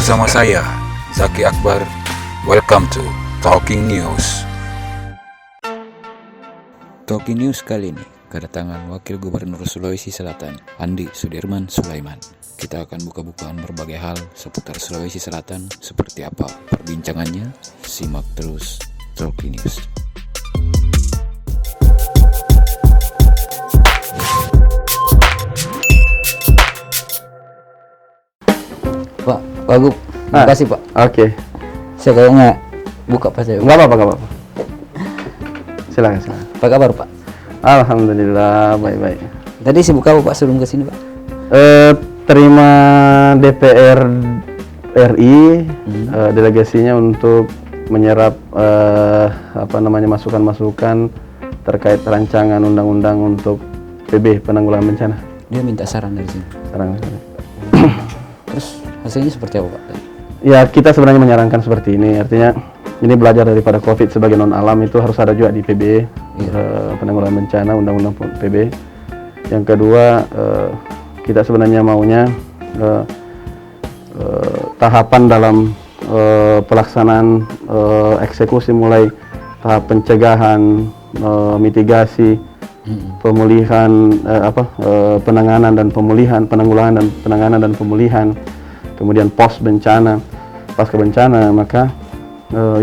bersama saya, Zaki Akbar. Welcome to Talking News. Talking News kali ini kedatangan Wakil Gubernur Sulawesi Selatan, Andi Sudirman Sulaiman. Kita akan buka-bukaan berbagai hal seputar Sulawesi Selatan. Seperti apa perbincangannya? Simak terus Talking News. Pak Gub, terima kasih Pak. Oke. Saya kalau nggak buka pas saya. Nggak apa-apa. Silakan. Apa kabar Pak? Alhamdulillah, baik-baik. Tadi sibuk apa Pak sebelum kesini Pak? Terima DPR RI delegasinya untuk menyerap masukan-masukan terkait rancangan undang-undang untuk PB penanggulangan bencana. Dia minta saran dari sini. Terus hasilnya seperti apa Pak? Ya, kita sebenarnya menyarankan seperti ini. Artinya ini belajar daripada COVID sebagai non alam, itu harus ada juga di PB, penanggulangan bencana, undang-undang PB. Yang kedua, kita sebenarnya maunya tahapan dalam pelaksanaan eksekusi, mulai tahap pencegahan, mitigasi, pemulihan, penanganan dan pemulihan, penanggulangan dan penanganan dan pemulihan, kemudian pasca bencana, maka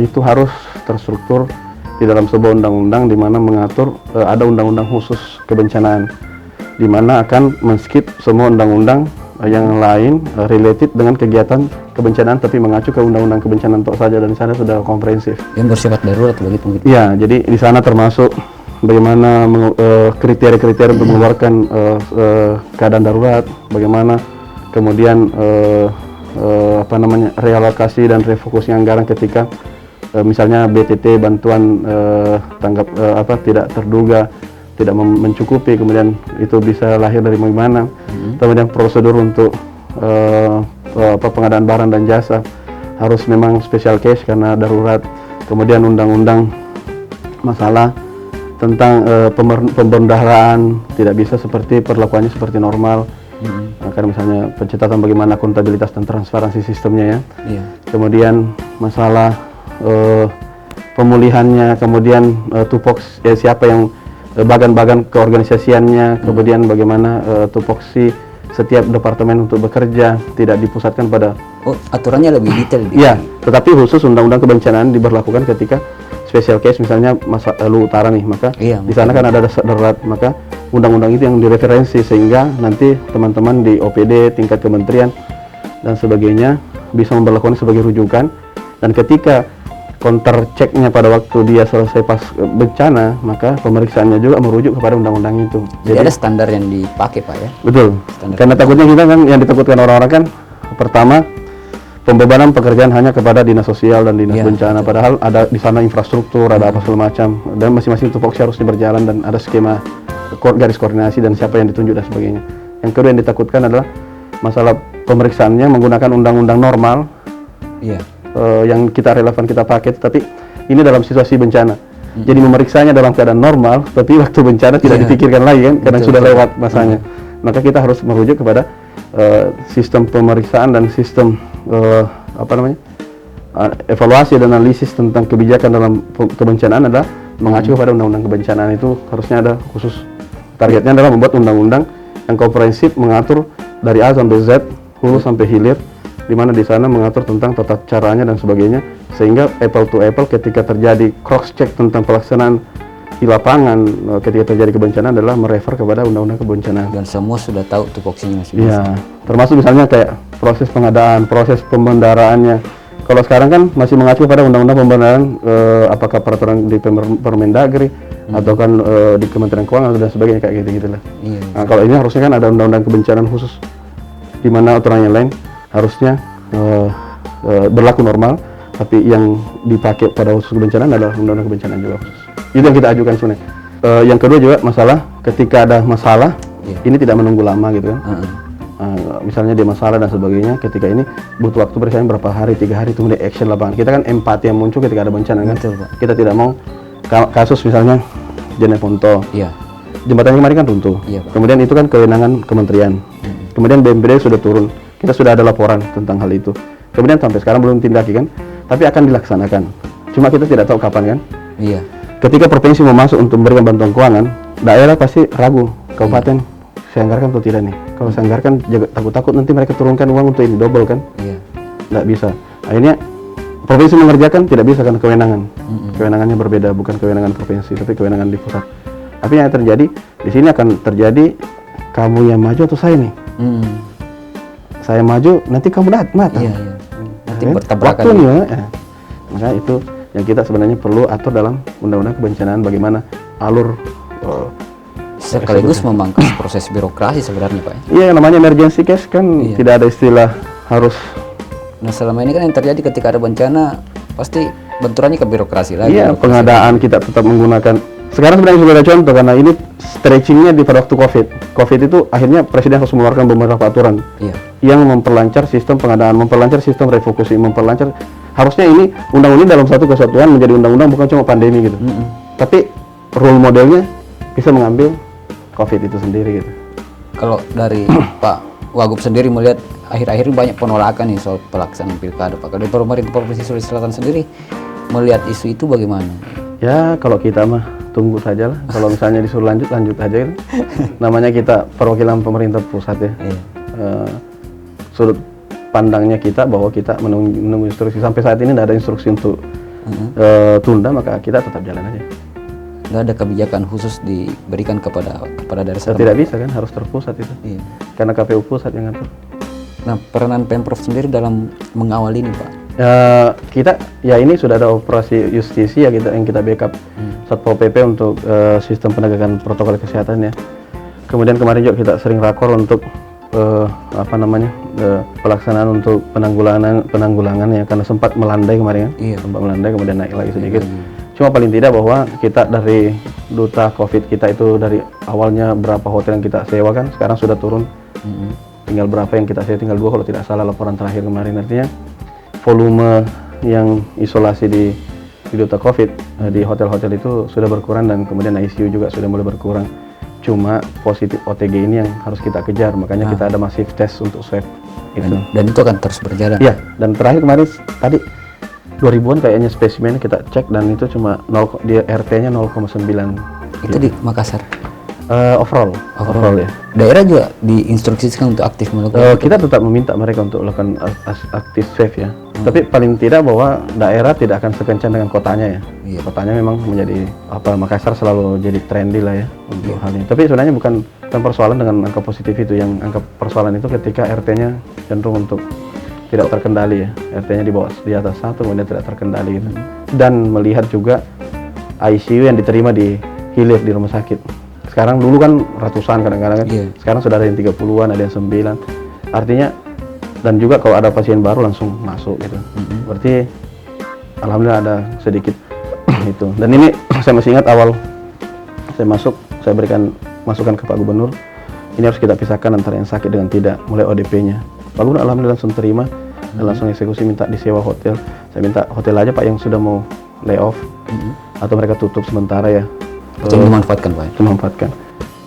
itu harus terstruktur di dalam sebuah undang-undang di mana mengatur ada undang-undang khusus kebencanaan, di mana akan men-skip semua undang-undang yang lain related dengan kegiatan kebencanaan, tapi mengacu ke undang-undang kebencanaan untuk saja, dan di sana sudah komprehensif. Yang bersifat darurat begitu. Ya, jadi di sana termasuk bagaimana kriteria-kriteria untuk mengeluarkan keadaan darurat, bagaimana kemudian realokasi dan refokusnya anggaran ketika misalnya BTT bantuan tidak terduga, tidak mencukupi, kemudian itu bisa lahir dari mana, kemudian prosedur untuk pengadaan barang dan jasa harus memang special case karena darurat, kemudian undang-undang masalah tentang pembendaharaan tidak bisa seperti perlakuannya seperti normal. Karena misalnya pencatatan bagaimana akuntabilitas dan transparansi sistemnya ya. Kemudian masalah pemulihannya, kemudian tupoksi siapa yang bagan-bagan keorganisasiannya, kemudian bagaimana tupoksi setiap departemen untuk bekerja, tidak dipusatkan pada aturannya lebih detail. Ya, tetapi khusus undang-undang kebencanaan diberlakukan ketika special case, misalnya Luwu Utara nih, maka di sana kan ada darurat, maka undang-undang itu yang direferensi sehingga nanti teman-teman di OPD tingkat kementerian dan sebagainya bisa memperlakukan sebagai rujukan, dan ketika counter checknya pada waktu dia selesai pas bencana, maka pemeriksaannya juga merujuk kepada undang-undang itu. Jadi ada standar yang dipakai Pak ya? Betul. Standar. Karena takutnya kita kan yang ditakutkan orang-orang kan pertama pembebanan pekerjaan hanya kepada dinas sosial dan dinas bencana, padahal ada di sana infrastruktur, ada apa segala macam, dan masing-masing tupoksi harus berjalan dan ada skema garis koordinasi dan siapa yang ditunjuk dan sebagainya. Yang kedua yang ditakutkan adalah masalah pemeriksaannya menggunakan undang-undang normal yang kita relevan kita pakai, tapi ini dalam situasi bencana. Jadi memeriksanya dalam keadaan normal, tapi waktu bencana tidak dipikirkan lagi kan, karena sudah lewat masanya. Maka kita harus merujuk kepada sistem pemeriksaan dan sistem evaluasi dan analisis tentang kebijakan dalam kebencanaan adalah mengacu kepada undang-undang kebencanaan. Itu harusnya ada khusus. Targetnya adalah membuat undang-undang yang komprehensif, mengatur dari A sampai Z, hulu sampai hilir, di mana di sana mengatur tentang tata caranya dan sebagainya, sehingga apple to apple ketika terjadi cross check tentang pelaksanaan di lapangan ketika terjadi kebencanaan adalah merefer kepada undang-undang kebencanaan. Dan semua sudah tahu tupoksinya masing-masing. Ya, termasuk misalnya kayak proses pengadaan, proses pembendaharaannya. Kalau sekarang kan masih mengacu pada undang-undang pembendaharaan, apakah peraturan di Permendagri atau kan di Kementerian Keuangan dan sebagainya, kayak gitu-gitulah. Nah, kalau ini harusnya kan ada undang-undang kebencanaan khusus, di mana aturan yang lain harusnya berlaku normal, tapi yang dipakai pada khusus kebencanaan adalah undang-undang kebencanaan juga khusus. Itu yang kita ajukan sebenarnya. Yang kedua juga masalah ketika ada masalah, ini tidak menunggu lama gitu kan. Misalnya dia masalah dan sebagainya, ketika ini butuh waktu misalnya berapa hari, 3 hari, kemudian action lapangan. Kita kan empati yang muncul ketika ada bencana kan. Betul, Pak. Kita tidak mau kasus misalnya Jeneponto, jembatannya kemarin kan runtuh. Kemudian itu kan kewenangan kementerian. Kemudian BNPB sudah turun, kita sudah ada laporan tentang hal itu. Kemudian sampai sekarang belum tindaki kan, tapi akan dilaksanakan. Cuma kita tidak tahu kapan kan. Iya. Ketika provinsi mau masuk untuk memberikan bantuan keuangan, daerah pasti ragu, kabupaten saya anggarkan atau tidak nih. Kalau saya anggarkan, takut-takut nanti mereka turunkan uang untuk ini double kan. Iya. Nggak bisa. Akhirnya provinsi mengerjakan tidak bisa karena kewenangan. Kewenangannya berbeda, bukan kewenangan provinsi, tapi kewenangan di pusat. Tapi yang terjadi di sini akan terjadi, kamu yang maju atau saya nih. Saya maju, nanti kamu mati. Iya, iya. Nanti Kan? bertabrakan. Waktunya, ya. Maka itu yang kita sebenarnya perlu atur dalam undang-undang kebencanaan, bagaimana alur Sekaligus memangkas proses birokrasi sebenarnya, Pak. iya, yang namanya emergency case kan tidak ada istilah harus. Nah, selama ini kan yang terjadi ketika ada bencana pasti benturannya ke birokrasi lagi. Iya, pengadaan kita tetap menggunakan. Sekarang sebenarnya sudah ada contoh, karena ini stretchingnya di pada waktu COVID itu akhirnya presiden harus mengeluarkan beberapa aturan yang memperlancar sistem pengadaan, memperlancar sistem refokusi, memperlancar. Harusnya ini undang-undang dalam satu kesatuan menjadi undang-undang, bukan cuma pandemi gitu. Tapi role modelnya bisa mengambil COVID itu sendiri gitu. Kalau dari Pak Wagub sendiri melihat akhir-akhir ini banyak penolakan nih soal pelaksanaan pilkada, Pak. Kalau dari pemerintah Provinsi Sulawesi Selatan sendiri melihat isu itu bagaimana? Ya kalau kita mah tunggu saja lah. Kalau misalnya disuruh lanjut aja gitu. Namanya kita perwakilan pemerintah pusat ya. Sudut pandangnya kita bahwa kita menunggu instruksi. Sampai saat ini tidak ada instruksi untuk tunda, maka kita tetap jalan aja. Nggak ada kebijakan khusus diberikan kepada daerah setempat. Tidak bisa kan, harus terpusat itu. Iya. Karena KPU pusat yang ngatur. Nah, peranan Pemprov sendiri dalam mengawal ini, Pak? Kita ya ini sudah ada operasi justisi ya, yang kita backup Satpol PP untuk sistem penegakan protokol kesehatan ya. Kemudian kemarin juga kita sering rakor untuk pelaksanaan untuk penanggulangan ya, karena sempat melandai kemarin ya. Sempat melandai kemudian naik lagi sedikit. Cuma paling tidak bahwa kita dari duta COVID kita itu dari awalnya berapa hotel yang kita sewa kan, sekarang sudah turun. Tinggal berapa yang kita sewa, tinggal 2 kalau tidak salah laporan terakhir kemarin. Artinya volume yang isolasi di duta COVID di hotel-hotel itu sudah berkurang, dan kemudian ICU juga sudah mulai berkurang. Cuma positif OTG ini yang harus kita kejar, makanya kita ada masif tes untuk swab itu. Dan itu akan terus berjalan. Iya, dan terakhir kemarin tadi 2000-an kayaknya spesimen kita cek, dan itu cuma dia RT-nya 0,9. Itu di Makassar. Overall ya. Daerah juga diinstruksikan untuk aktif melakukan. Kita tetap meminta mereka untuk melakukan aktif swab ya. Tapi paling tidak bahwa daerah tidak akan sekencang dengan kotanya ya. Kotanya memang menjadi Makassar selalu jadi trendy lah ya untuk hal ini. Tapi sebenarnya bukan persoalan dengan angka positif itu. Yang angka persoalan itu ketika RT-nya cenderung untuk tidak terkendali ya. RT-nya di atas 1 kemudian tidak terkendali gitu. Dan melihat juga ICU yang diterima di hilir di rumah sakit. Sekarang dulu kan ratusan kadang-kadang kan. Sekarang sudah ada yang 30-an, ada yang 9. Artinya, dan juga kalau ada pasien baru langsung masuk gitu. Berarti alhamdulillah ada sedikit itu. Dan ini saya masih ingat awal saya masuk, saya berikan masukan ke Pak Gubernur. Ini harus kita pisahkan antara yang sakit dengan tidak, mulai ODP-nya. Pak Gubernur alhamdulillah langsung terima dan langsung eksekusi, minta disewa hotel. Saya minta hotel aja Pak yang sudah mau lay off atau mereka tutup sementara ya. Itu dimanfaatkan, Pak. Memanfaatkan.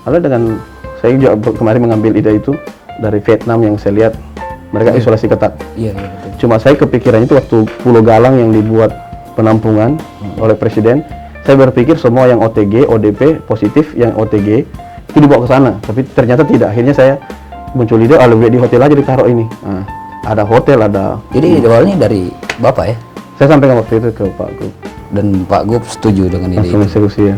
Lalu dengan saya juga kemarin mengambil ide itu dari Vietnam yang saya lihat mereka isolasi ketat. Iya, betul. Cuma saya kepikiran itu waktu Pulau Galang yang dibuat penampungan oleh Presiden, saya berpikir semua yang OTG, ODP positif yang OTG itu dibawa ke sana, tapi ternyata tidak. Akhirnya saya muncul ide, lebih di hotel aja ditaruh ini. Nah, ada hotel, ada. Jadi awalnya dari Bapak ya? Saya sampaikan waktu itu ke Pak Gub. Dan Pak Gub setuju dengan ide Langsung itu. eksekusi ya.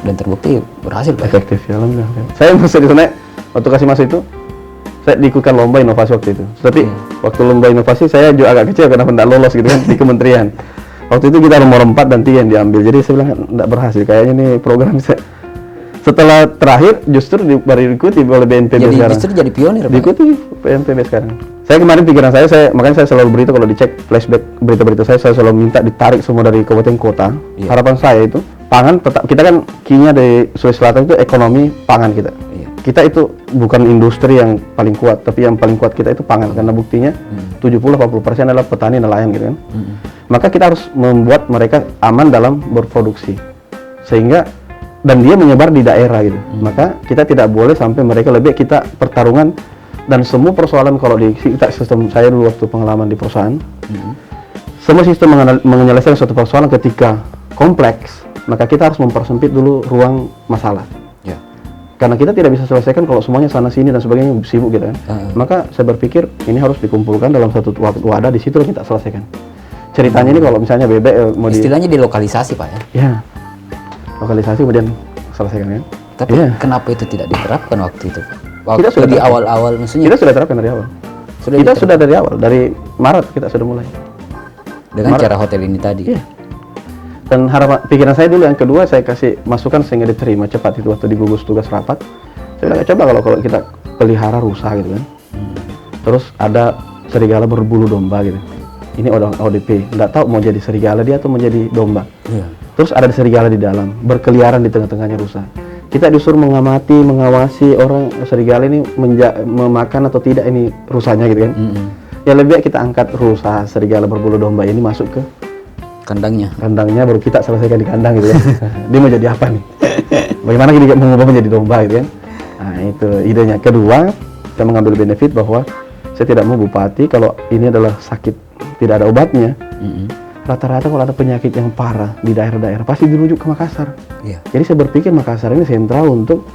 Dan terbukti berhasil, Pak. Efektif ya, alhamdulillah. Saya masuk di sana waktu kasih masuk itu, saya diikutkan lomba inovasi waktu itu. Tapi waktu lomba inovasi saya juga agak kecil karena tidak lolos gitu kan di kementerian. Waktu itu kita nomor 4 dan 3 yang diambil. Jadi saya bilang tidak berhasil. Kayaknya ini program saya. Setelah terakhir justru baru diikuti oleh BNPB Jadi sekarang. justru jadi pionir, Pak. Diikuti BNPB sekarang. Saya kemarin pikiran makanya saya selalu berita kalau dicek flashback berita-berita saya selalu minta ditarik semua dari kabupaten kota. Harapan saya itu pangan tetap, kita kan key-nya dari Sulawesi Selatan itu ekonomi pangan kita. Kita itu bukan industri yang paling kuat, tapi yang paling kuat kita itu pangan, karena buktinya 70-80% adalah petani nelayan gitu kan. Maka kita harus membuat mereka aman dalam berproduksi, sehingga dan dia menyebar di daerah gitu. Maka kita tidak boleh sampai mereka kita pertarungan Dan semua persoalan kalau di kita sistem saya dulu waktu pengalaman di perusahaan, semua sistem menyelesaikan suatu persoalan ketika kompleks, maka kita harus mempersempit dulu ruang masalah. Ya. Karena kita tidak bisa selesaikan kalau semuanya sana sini dan sebagainya sibuk gitu kan. Maka saya berpikir ini harus dikumpulkan dalam satu wadah, di situ kita selesaikan. Ceritanya ini kalau misalnya bebek mau Istilahnya dilokalisasi Pak ya. ya lokalisasi kemudian selesaikan kan. Tapi kenapa itu tidak diterapkan waktu itu? Kita sudah di awal-awal maksudnya. Kita sudah terapkan dari awal. Sudah dari awal, dari Maret kita sudah mulai. Dengan cara hotel ini tadi. Iya. Dan harapan pikiran saya dulu yang kedua, saya kasih masukan sehingga diterima cepat itu waktu di gugus tugas rapat. Saya bilang coba kalau kita pelihara rusa gitu kan. Terus ada serigala berbulu domba gitu. Ini ODP, nggak tahu mau jadi serigala dia atau mau jadi domba. Iya. Terus ada serigala di dalam, berkeliaran di tengah-tengahnya rusa. Kita disuruh mengamati, mengawasi orang serigala ini memakan atau tidak ini rusanya gitu kan. Ya lebih baik kita angkat rusa serigala berbulu domba ini masuk ke Kandangnya baru kita selesaikan di kandang gitu kan. Dia mau jadi apa nih? Bagaimana kita mengubah menjadi domba gitu kan? Nah itu idenya. Kedua, kita mengambil benefit bahwa saya tidak mau bupati kalau ini adalah sakit tidak ada obatnya. Rata-rata kalau ada penyakit yang parah di daerah-daerah pasti dirujuk ke Makassar. Iya. Jadi saya berpikir Makassar ini sentral untuk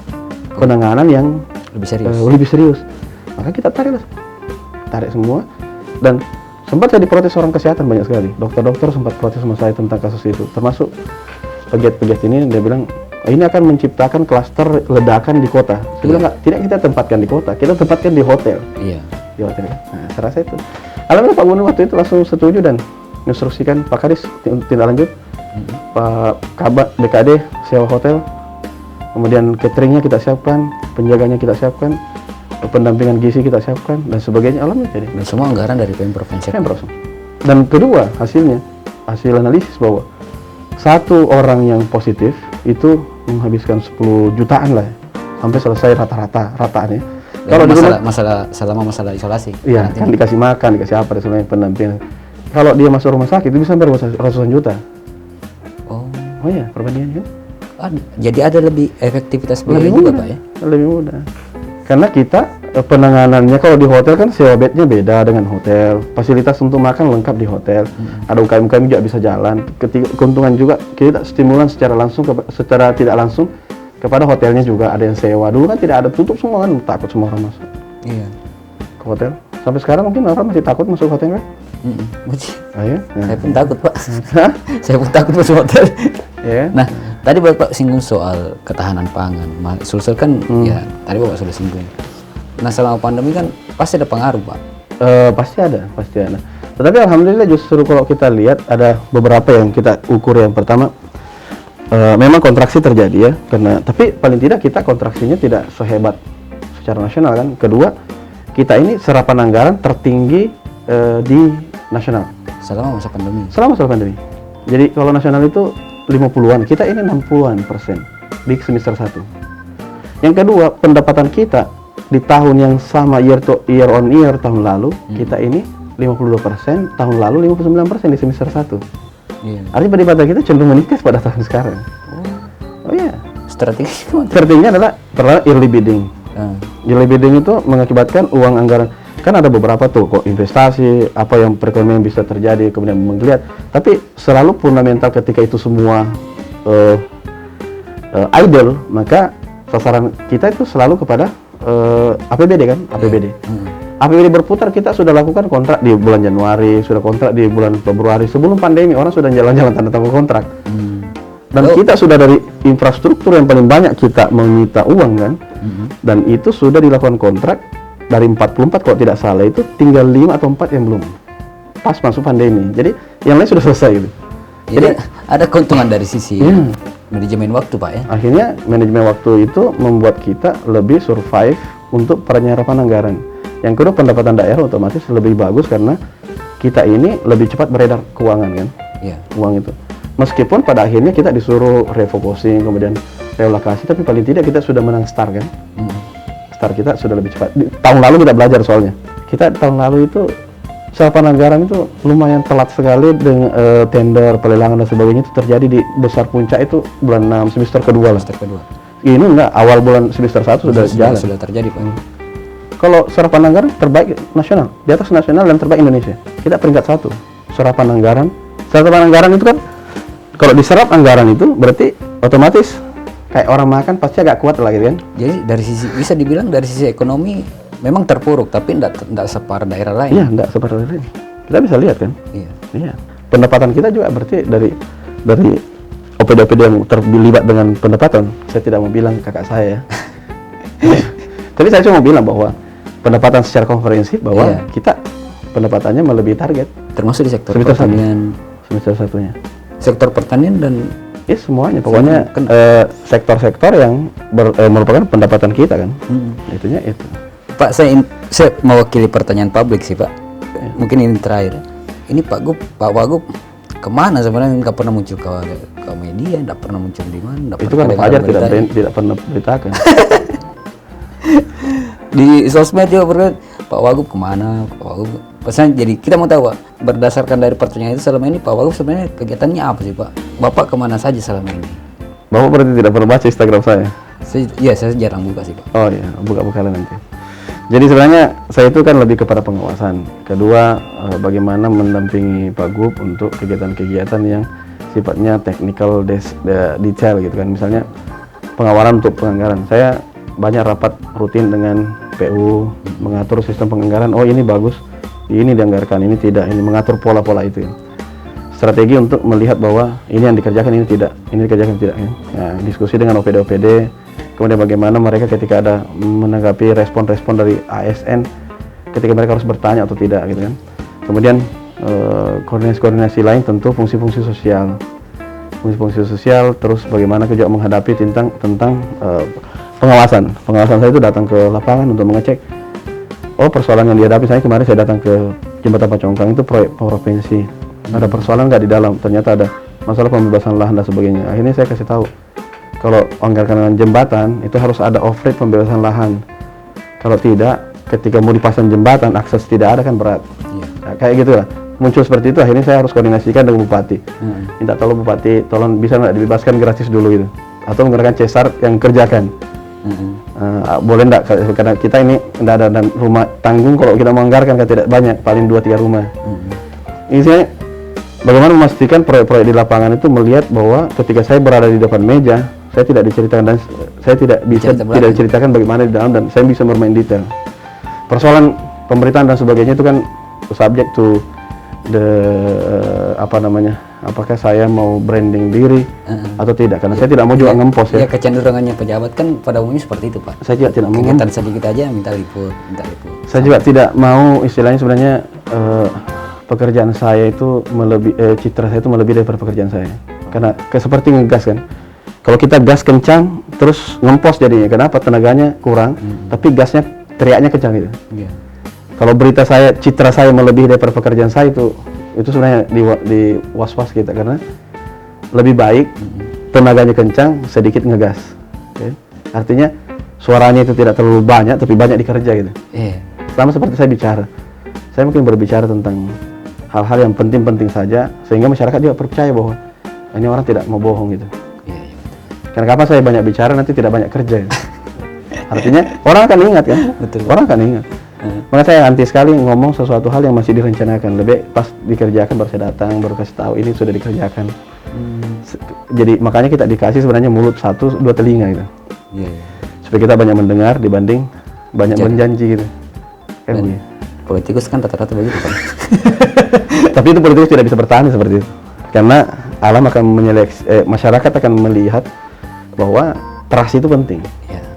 penanganan yang lebih serius. Maka kita tarik semua. Dan sempat saya diprotes orang kesehatan banyak sekali. Dokter-dokter sempat protes sama saya tentang kasus itu. Termasuk pegiat-pegiat ini, dia bilang ini akan menciptakan klaster ledakan di kota. Saya bilang tidak kita tempatkan di kota, kita tempatkan di hotel. Iya. Di hotel. Nah, saya rasa itu. Alhamdulillah Pak Gubernur waktu itu langsung setuju dan instruksikan Pak Kadis tindak lanjut. Pak Kabat BKD sewa hotel. Kemudian cateringnya kita siapkan, penjaganya kita siapkan, pendampingan gizi kita siapkan dan sebagainya. Alhamdulillah jadi. Dan semua anggaran dari Pemprov NTB. Dan kedua hasil analisis bahwa satu orang yang positif itu menghabiskan 10 jutaan lah ya, sampai selesai rataannya. Kalau selama masalah isolasi. Iya, kan dikasih makan, dikasih apa dan sebagainya, pendampingan. Kalau dia masuk rumah sakit itu bisa sampai ratusan juta. Oh iya, perbandingannya. Jadi ada lebih efektivitas biaya lebih juga mudah, Pak ya? Lebih mudah. Karena kita penanganannya kalau di hotel kan sewa bednya beda dengan hotel. Fasilitas untuk makan lengkap di hotel. Ada UKM-UKM juga bisa jalan. Keuntungan juga kita stimulan secara tidak langsung kepada hotelnya juga ada yang sewa. Dulu kan tidak ada, tutup semua kan, takut semua orang masuk. Iya. Ke hotel. Sampai sekarang mungkin orang masih takut masuk hotel kan? Ya. Saya pun takut Pak. Saya pun takut masuk hotel. Ya. Nah, tadi Bapak singgung soal ketahanan pangan. Sulsel kan ya tadi Bapak sudah singgung. Nah, selama pandemi kan pasti ada pengaruh Pak. Pasti ada. Tetapi alhamdulillah justru kalau kita lihat ada beberapa yang kita ukur. Yang pertama memang kontraksi terjadi ya, tapi paling tidak kita kontraksinya tidak sehebat secara nasional kan. Kedua, kita ini serapan anggaran tertinggi di nasional selama masa pandemi. Jadi kalau nasional itu 50-an, kita ini 60-an persen di semester 1. Yang kedua, pendapatan kita di tahun yang sama year on year tahun lalu, kita ini 52%, tahun lalu 59% di semester 1. Iya. Artinya pendapatan kita cenderung meningkat pada tahun sekarang. Oh iya. Strateginya adalah pertama early bidding. Early bidding itu mengakibatkan uang anggaran. Kan ada beberapa tuh kok investasi, apa yang perekonomian bisa terjadi, kemudian menggeliat. Tapi selalu fundamental ketika itu semua idle, maka sasaran kita itu selalu kepada APBD kan, APBD. APBD berputar, kita sudah lakukan kontrak di bulan Januari, sudah kontrak di bulan Februari. Sebelum pandemi, orang sudah jalan-jalan tanda tangan kontrak. Dan kita sudah dari infrastruktur yang paling banyak kita menyita uang kan, dan itu sudah dilakukan kontrak. Dari 44 kalau tidak salah itu tinggal 5 atau 4 yang belum pas masuk pandemi. Jadi yang lain sudah selesai gitu. Jadi ada keuntungan dari sisi manajemen waktu Pak ya. Akhirnya manajemen waktu itu membuat kita lebih survive untuk penyerapan anggaran. Yang kedua, pendapatan daerah otomatis lebih bagus karena kita ini lebih cepat beredar keuangan kan. Uang itu. Meskipun pada akhirnya kita disuruh refocusing kemudian relokasi, tapi paling tidak kita sudah menang start kan. Start kita sudah lebih cepat. Tahun lalu kita belajar soalnya. Kita tahun lalu itu serapan anggaran itu lumayan telat sekali dengan tender, pelelangan dan sebagainya itu terjadi di besar puncak itu bulan 6 semester kedua lah. Ini enggak, awal bulan semester 1 sudah jalan. Sudah terjadi Pak. Kalau serapan anggaran terbaik nasional, di atas nasional dan terbaik Indonesia. Kita peringkat 1. Serapan anggaran itu kan kalau diserap anggaran itu berarti otomatis kayak orang makan pasti agak kuat lah gitu kan. Jadi dari sisi, bisa dibilang dari sisi ekonomi memang terpuruk, tapi enggak separah daerah lain. Iya, enggak seperti ini. Kita bisa lihat kan. Iya. Pendapatan kita juga berarti dari OPD-OPD yang terlibat dengan pendapatan. Saya tidak mau bilang kakak saya ya. Tapi saya cuma bilang bahwa pendapatan secara komprehensif bahwa kita pendapatannya melebihi target. Termasuk di sektor Semester pertanian. Semester satunya. Sektor pertanian dan Ya semuanya, pokoknya sektor-sektor yang merupakan pendapatan kita kan. Itunya itu. Pak, saya mewakili pertanyaan publik sih Pak. Mungkin ini terakhir. Ini Pak Wagub kemana sebenarnya, nggak pernah muncul ke media, nggak pernah muncul di mana. Itu kan Fajar tidak pernah beritakan. Di sosmed juga berkata, Pak Wagub kemana, Pak Wagub. Pesan, jadi kita mau tahu Pak, berdasarkan dari pertanyaan itu selama ini Pak Wagub sebenarnya kegiatannya apa sih Pak? Bapak kemana saja selama ini? Bapak berarti tidak pernah baca Instagram saya? Saya jarang buka sih Pak. Oh iya, buka-buka nanti. Jadi sebenarnya saya itu kan lebih kepada pengawasan. Kedua, bagaimana mendampingi Pak Gub untuk kegiatan-kegiatan yang sifatnya technical detail gitu kan. Misalnya pengawalan untuk penganggaran. Saya banyak rapat rutin dengan PU, mengatur sistem penganggaran. Oh ini bagus, ini dianggarkan, ini tidak, ini mengatur pola-pola itu ya. Strategi untuk melihat bahwa ini yang dikerjakan, ini tidak, ini dikerjakan tidak ya. Nah, diskusi dengan OPD-OPD, kemudian bagaimana mereka ketika ada menanggapi respon-respon dari ASN, ketika mereka harus bertanya atau tidak gitu kan. Kemudian koordinasi-koordinasi lain tentu fungsi-fungsi sosial, terus bagaimana juga menghadapi tentang pengawasan saya itu datang ke lapangan untuk mengecek persoalan yang dihadapi. Saya kemarin saya datang ke Jembatan Pacongkang, itu proyek provinsi, ada persoalan nggak di dalam, ternyata ada masalah pembebasan lahan dan sebagainya. Akhirnya saya kasih tahu kalau anggaran jembatan itu harus ada off-road pembebasan lahan, kalau tidak ketika mau dipasang jembatan akses tidak ada kan berat. Nah, kayak gitulah muncul seperti itu. Akhirnya saya harus koordinasikan dengan bupati, minta tolong bupati, tolong bisa nggak dibebaskan gratis dulu gitu, atau menggunakan cesar yang kerjakan. Boleh enggak, karena kita ini enggak ada dan rumah tanggung, kalau kita menganggarkan kan tidak banyak, paling 2-3 rumah. Ini saya bagaimana memastikan proyek-proyek di lapangan itu melihat bahwa ketika saya berada di depan meja, saya tidak diceritakan dan saya tidak bisa tidak diceritakan bagaimana di dalam, dan saya bisa bermain detail. Persoalan pemberitaan dan sebagainya itu kan subject to the apakah saya mau branding diri atau tidak, karena saya tidak mau juga nge-post ya. Kecenderungannya pejabat kan pada umumnya seperti itu Pak. Saya juga tidak mau kegiatan sedikit aja minta liput. Saya juga tidak mau, istilahnya sebenarnya pekerjaan saya itu citra saya itu melebihi daripada pekerjaan saya, karena seperti ngegas kan. Kalau kita gas kencang terus nge-post jadinya, kenapa? Tenaganya kurang, tapi gasnya teriaknya kencang gitu. Kalau berita saya, citra saya melebihi daripada pekerjaan saya, itu sebenarnya di was-was kita, karena lebih baik tenaganya kencang, sedikit ngegas. Okay? Artinya suaranya itu tidak terlalu banyak, tapi banyak dikerja gitu. Sama seperti saya bicara, saya mungkin berbicara tentang hal-hal yang penting-penting saja, sehingga masyarakat juga percaya bahwa ini orang tidak mau bohong gitu. Karena kapan saya banyak bicara nanti tidak banyak kerja. Gitu. Artinya orang akan ingat kan? Betul. Orang akan ingat. Makanya saya anti sekali ngomong sesuatu hal yang masih direncanakan. Lebih pas dikerjakan baru saya datang, baru kasih tahu ini sudah dikerjakan. Jadi makanya kita dikasih sebenarnya mulut 1, 2 telinga gitu. Supaya kita banyak mendengar dibanding banyak berjanji gitu. Kan begitu. Politikus kan rata-rata begitu kan. Tapi itu politikus tidak bisa bertahan seperti itu. Karena alam akan menyeleksi, masyarakat akan melihat bahwa trust itu penting.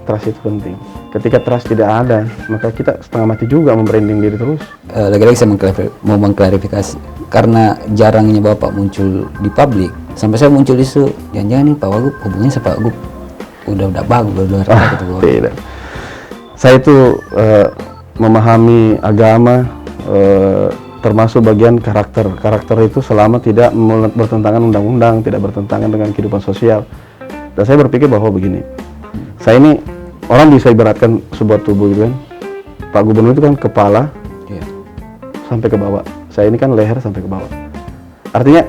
Trust itu penting. Ketika trust tidak ada, maka kita setengah mati juga membranding diri terus. Lagi-lagi saya mau mengklarifikasi, karena jarangnya Bapak muncul di publik, sampai saya muncul isu, jangan-jangan nih Pak Wagub hubungannya sama Pak Wagub udah bagus, udah rata gitu. Tidak. Saya itu memahami agama, termasuk bagian karakter. Karakter itu selama tidak bertentangan undang-undang, tidak bertentangan dengan kehidupan sosial. Dan saya berpikir bahwa begini, saya ini orang bisa ibaratkan sebuah tubuh gitu kan. Pak Gubernur itu kan kepala sampai ke bawah, saya ini kan leher sampai ke bawah. Artinya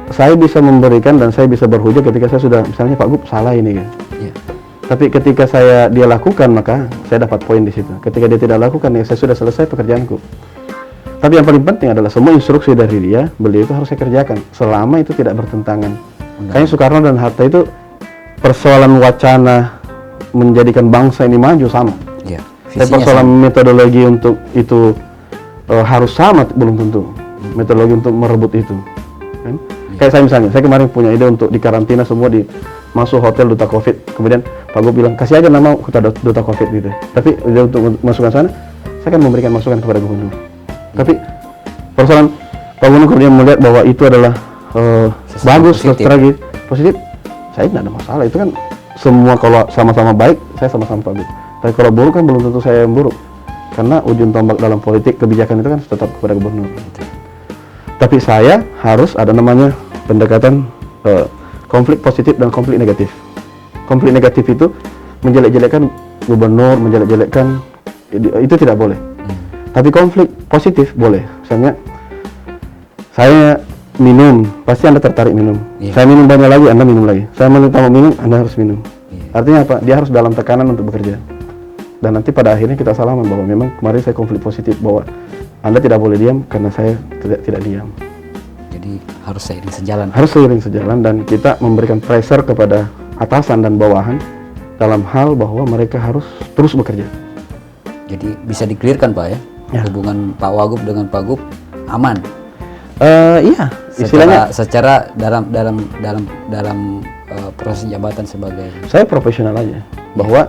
saya bisa memberikan dan saya bisa berhujah ketika saya sudah, misalnya Pak Gub salah ini kan. Tapi ketika dia lakukan, maka saya dapat poin di situ. Ketika dia tidak lakukan, ya saya sudah selesai pekerjaanku. Tapi yang paling penting adalah semua instruksi dari dia, beliau itu harus saya kerjakan selama itu tidak bertentangan. Kayaknya Soekarno dan Hatta itu persoalan wacana menjadikan bangsa ini maju sama. Ya, Tapi persoalan metodologi untuk itu harus sama, belum tentu. Metodologi untuk merebut itu. Kan? Kayak saya misalnya, saya kemarin punya ide untuk dikarantina semua di masuk hotel duta COVID. Kemudian Pak Gub bilang, kasih aja nama kota duta COVID gitu. Tapi untuk masukkan sana, saya akan memberikan masukan kepada gubernur. Tapi persoalan Pak Gubernur kemudian melihat bahwa itu adalah bagus, strategi positif, saya tidak ada masalah. Itu kan semua kalau sama-sama baik, saya sama-sama bagus. Tapi kalau buruk kan belum tentu saya yang buruk. Karena ujung tombak dalam politik kebijakan itu kan tetap kepada gubernur. Tapi saya harus ada namanya pendekatan konflik positif dan konflik negatif. Konflik negatif itu menjelek-jelekkan gubernur, menjelek-jelekkan, itu tidak boleh. Tapi konflik positif boleh. Misalnya saya minum, pasti Anda tertarik minum. Saya minum banyak lagi, Anda minum lagi. Saya mau minum, Anda harus minum. Artinya apa? Dia harus dalam tekanan untuk bekerja. Dan nanti pada akhirnya kita salaman bahwa memang kemarin saya konflik positif, bahwa Anda tidak boleh diam karena saya tidak diam. Jadi harus seiring sejalan. Harus seiring sejalan, dan kita memberikan pressure kepada atasan dan bawahan dalam hal bahwa mereka harus terus bekerja. Jadi bisa di-clearkan Pak ya? Hubungan Pak Wagub dengan Pak Gub aman. Iya, istilahnya secara dalam proses jabatan sebagai, saya profesional aja, bahwa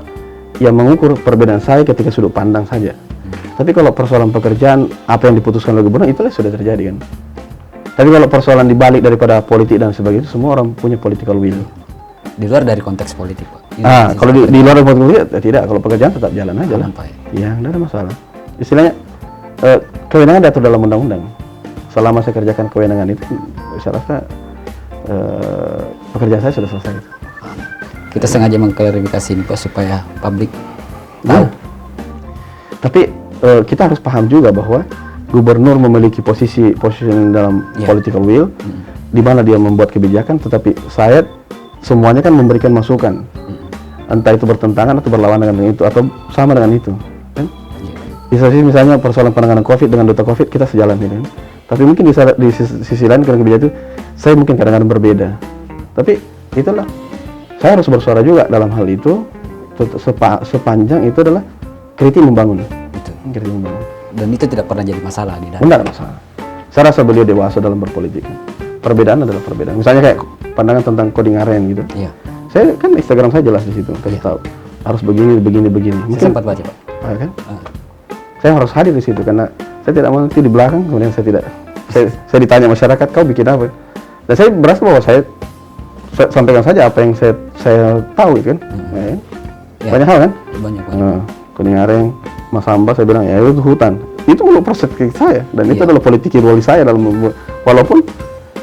yang mengukur perbedaan saya ketika sudut pandang saja. Tapi kalau persoalan pekerjaan, apa yang diputuskan oleh gubernur, itulah sudah terjadi kan. Tapi kalau persoalan dibalik daripada politik dan sebagainya, semua orang punya political will. Di luar dari konteks politik Pak. Kalau di luar dari politik tidak. Kalau pekerjaan tetap jalan aja lah. Ya, tidak ada masalah. Istilahnya kewenangan diatur dalam undang-undang. Selama saya kerjakan kewenangan itu, saya rasa pekerjaan saya sudah selesai. Kita sengaja mengklarifikasi ini Pak supaya publik tahu. Tapi kita harus paham juga bahwa gubernur memiliki posisi dalam political will, di mana dia membuat kebijakan, tetapi saya semuanya kan memberikan masukan, entah itu bertentangan atau berlawanan dengan itu atau sama dengan itu. Kan? Bisa sih misalnya persoalan penanganan COVID dengan duta COVID kita sejalan gitu kan. Tapi mungkin di sisi lain karena kebijakan itu saya mungkin kadang-kadang berbeda. Tapi itulah, saya harus bersuara juga dalam hal itu sepanjang itu adalah kritik membangun. Kritik membangun. Dan itu tidak pernah jadi masalah di dalam. Tidak ada masalah. Saya rasa beliau dewasa dalam berpolitik. Perbedaan adalah perbedaan. Misalnya kayak pandangan tentang coding aren gitu. Iya. Saya kan Instagram saya jelas di situ, kasih tahu harus begini. Saya sempat baca Pak. Kan? Saya harus hadir di situ karena saya tidak mau nanti di belakang kemudian saya ditanya masyarakat, kau bikin apa? Dan saya berasa bahwa saya sampaikan saja apa yang saya tahu kan. Banyak hal kan? Banyak. Coding aren, Mas Hamba, saya bilang ya itu hutan. Itu menurut persepsi saya, dan itu adalah politik ideologi saya dalam membuat, walaupun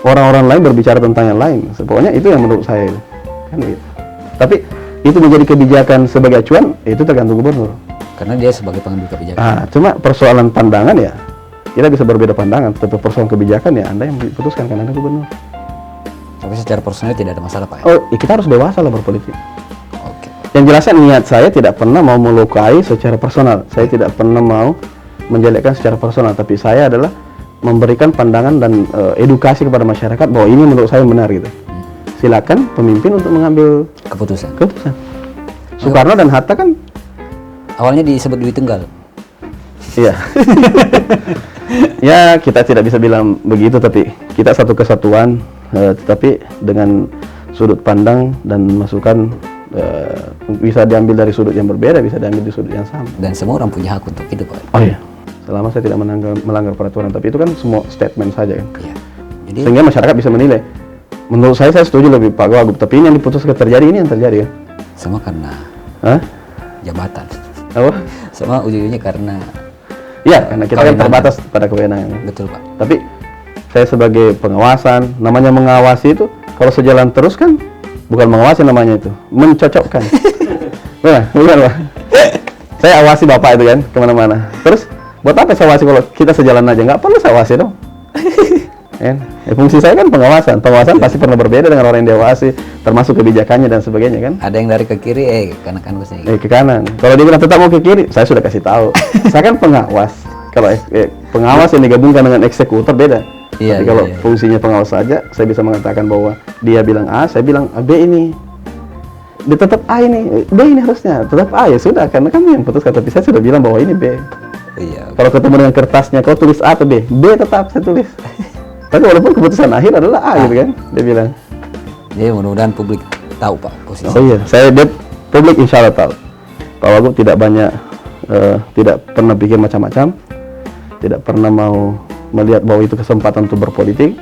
orang-orang lain berbicara tentang yang lain. Pokoknya itu yang menurut saya kan gitu. Tapi itu menjadi kebijakan sebagai acuan, itu tergantung gubernur. Karena dia sebagai pengambil kebijakan. Cuma persoalan pandangan ya, kita bisa berbeda pandangan. Tapi persoalan kebijakan ya Anda yang putuskan, karena Anda gubernur. Tapi secara personal tidak ada masalah Pak. Kita harus dewasa lah berpolitik. Oke. Yang jelasnya niat saya tidak pernah mau melukai secara personal. Saya tidak pernah mau menjelekkan secara personal. Tapi saya adalah memberikan pandangan dan edukasi kepada masyarakat bahwa ini menurut saya benar gitu. Silakan pemimpin untuk mengambil keputusan. Soekarno dan Hatta kan awalnya disebut Dwi Tunggal. Iya. Ya, kita tidak bisa bilang begitu, tapi kita satu kesatuan, tetapi dengan sudut pandang dan masukan bisa diambil dari sudut yang berbeda, bisa diambil di sudut yang sama. Dan semua orang punya hak untuk hidup Pak. Oh iya. Selama saya tidak melanggar peraturan, tapi itu kan semua statement saja kan. Iya. Jadi sehingga masyarakat bisa menilai. Menurut saya setuju lebih Pak Wagub, tapi ini yang diputuskan terjadi, ini yang terjadi kan. Semua karena jabatan. Apa? Semua ujung-ujungnya karena karena kita kan terbatas pada kewenangan. Betul Pak. Tapi saya sebagai pengawasan, namanya mengawasi itu kalau sejalan terus kan bukan mengawasi namanya itu, mencocokkan. Bukan Pak. Saya awasi Bapak itu kan kemana-mana. Terus buat apa saya awasi kalau kita sejalan aja? Nggak perlu saya awasi dong. Fungsi saya kan pengawasan. Pengawasan pasti pernah berbeda dengan orang yang diawasi. termasuk kebijakannya dan sebagainya kan. Ada yang dari ke kiri, kanan gue sih. Ke kanan. Kalau dia bilang tetap mau ke kiri, saya sudah kasih tahu. Saya kan pengawas. Kalau pengawas yang digabungkan dengan eksekutor beda. Iya, Tapi kalau iya. fungsinya pengawas saja, saya bisa mengatakan bahwa dia bilang A, saya bilang B ini. Dia tetap A ini, B ini harusnya tetap A, ya sudah, karena kami yang putuskan. Tapi saya sudah bilang bahwa ini B. Iya. Kalau ketemu dengan kertasnya, kau tulis A atau B? B tetap saya tulis. Tapi walaupun keputusan akhir adalah A gitu kan, dia bilang. Jadi mudah-mudahan publik tahu Pak posisi. Oh iya, publik insya Allah tahu. Pak Wagub tidak banyak, tidak pernah pikir macam-macam, tidak pernah mau melihat bahwa itu kesempatan untuk berpolitik.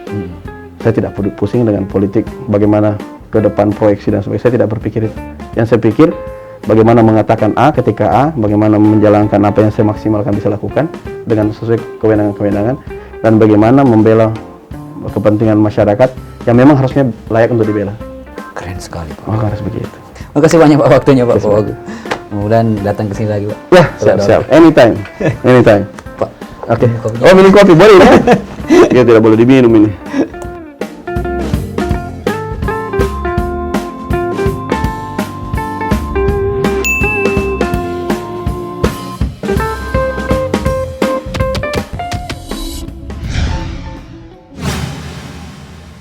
Saya tidak pusing dengan politik, bagaimana ke depan proyeksi dan sebagainya. Saya tidak berpikir itu. Yang saya pikir, bagaimana mengatakan A ketika A, bagaimana menjalankan apa yang saya maksimalkan bisa lakukan dengan sesuai kewenangan-kewenangan, dan bagaimana membela kepentingan masyarakat yang memang harusnya layak untuk dibela. Keren sekali Pak. Oh, harus begitu. Makasih banyak Pak waktunya Pak Wagub. Mudah-mudahan datang ke sini lagi Pak. Ya, siap. Anytime. Anytime. Pak. Oke. Kopinya. Oh, minum kopi boleh ya? Ya tidak boleh diminum ini.